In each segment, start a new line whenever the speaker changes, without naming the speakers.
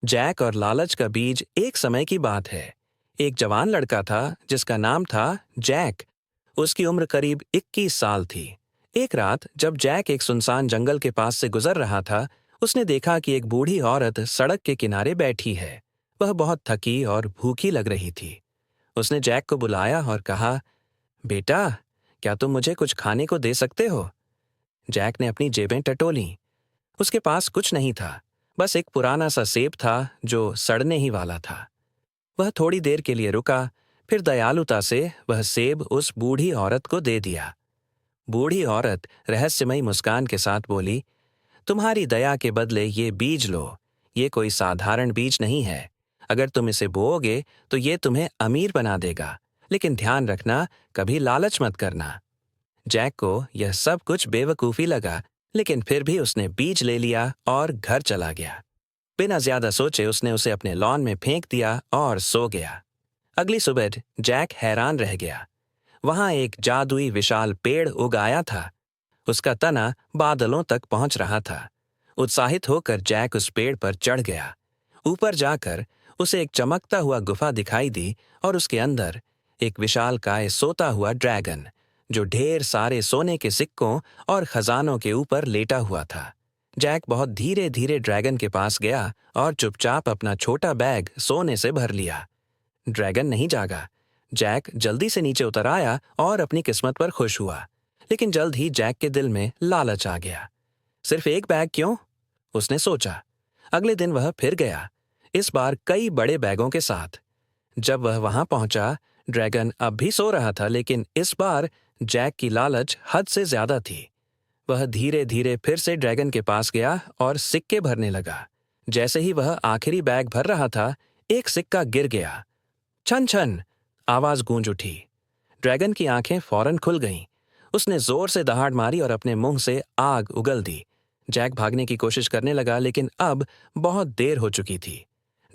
Jack और लालच का बीज एक समय की बात है। एक जवान लड़का था जिसका नाम था जैक। उसकी उम्र करीब 21 साल थी। एक रात जब जैक एक सुनसान जंगल के पास से गुजर रहा था, उसने देखा कि एक बूढ़ी औरत सड़क के किनारे बैठी है। वह बहुत थकी और भूखी लग रही थी। उसने जैक को बुलाया और कहा, बेटा, क्या तुम मुझे कुछ खाने को दे सकते हो? जैक ने अपनी जेबें टटोलीं। उसके पास कुछ नहीं था, बस एक पुराना सा सेब था जो सड़ने ही वाला था। वह थोड़ी देर के लिए रुका, फिर दयालुता से वह सेब उस बूढ़ी औरत को दे दिया। बूढ़ी औरत रहस्यमयी मुस्कान के साथ बोली, तुम्हारी दया के बदले ये बीज लो। ये कोई साधारण बीज नहीं है। अगर तुम इसे बोओगे तो ये तुम्हें अमीर बना देगा, लेकिन ध्यान रखना, कभी लालच मत करना। जैक को यह सब कुछ बेवकूफ़ी लगा, लेकिन फिर भी उसने बीज ले लिया और घर चला गया। बिना ज्यादा सोचे उसने उसे अपने लॉन में फेंक दिया और सो गया। अगली सुबह जैक हैरान रह गया। वहां एक जादुई विशाल पेड़ उग आया था। उसका तना बादलों तक पहुंच रहा था। उत्साहित होकर जैक उस पेड़ पर चढ़ गया। ऊपर जाकर उसे एक चमकता हुआ गुफा दिखाई दी और उसके अंदर एक विशालकाय सोता हुआ ड्रैगन, जो ढेर सारे सोने के सिक्कों और खजानों के ऊपर लेटा हुआ था। जैक बहुत धीरे धीरे ड्रैगन के पास गया और चुपचाप अपना छोटा बैग सोने से भर लिया। ड्रैगन नहीं जागा। जैक जल्दी से नीचे उतर आया और अपनी किस्मत पर खुश हुआ। लेकिन जल्द ही जैक के दिल में लालच आ गया। सिर्फ एक बैग क्यों? उसने सोचा। अगले दिन वह फिर गया, इस बार कई बड़े बैगों के साथ। जब वह वहां पहुंचा, ड्रैगन अब भी सो रहा था, लेकिन इस बार जैक की लालच हद से ज्यादा थी। वह धीरे धीरे फिर से ड्रैगन के पास गया और सिक्के भरने लगा। जैसे ही वह आखिरी बैग भर रहा था, एक सिक्का गिर गया। छन छन आवाज गूंज उठी। ड्रैगन की आंखें फौरन खुल गईं। उसने जोर से दहाड़ मारी और अपने मुंह से आग उगल दी। जैक भागने की कोशिश करने लगा, लेकिन अब बहुत देर हो चुकी थी।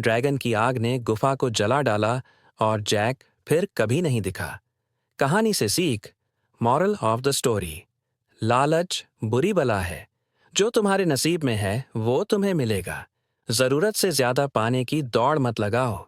ड्रैगन की आग ने गुफा को जला डाला और जैक फिर कभी नहीं दिखा। कहानी से सीख, मॉरल ऑफ द स्टोरी: लालच बुरी बला है। जो तुम्हारे नसीब में है वो तुम्हें मिलेगा। जरूरत से ज्यादा पाने की दौड़ मत लगाओ।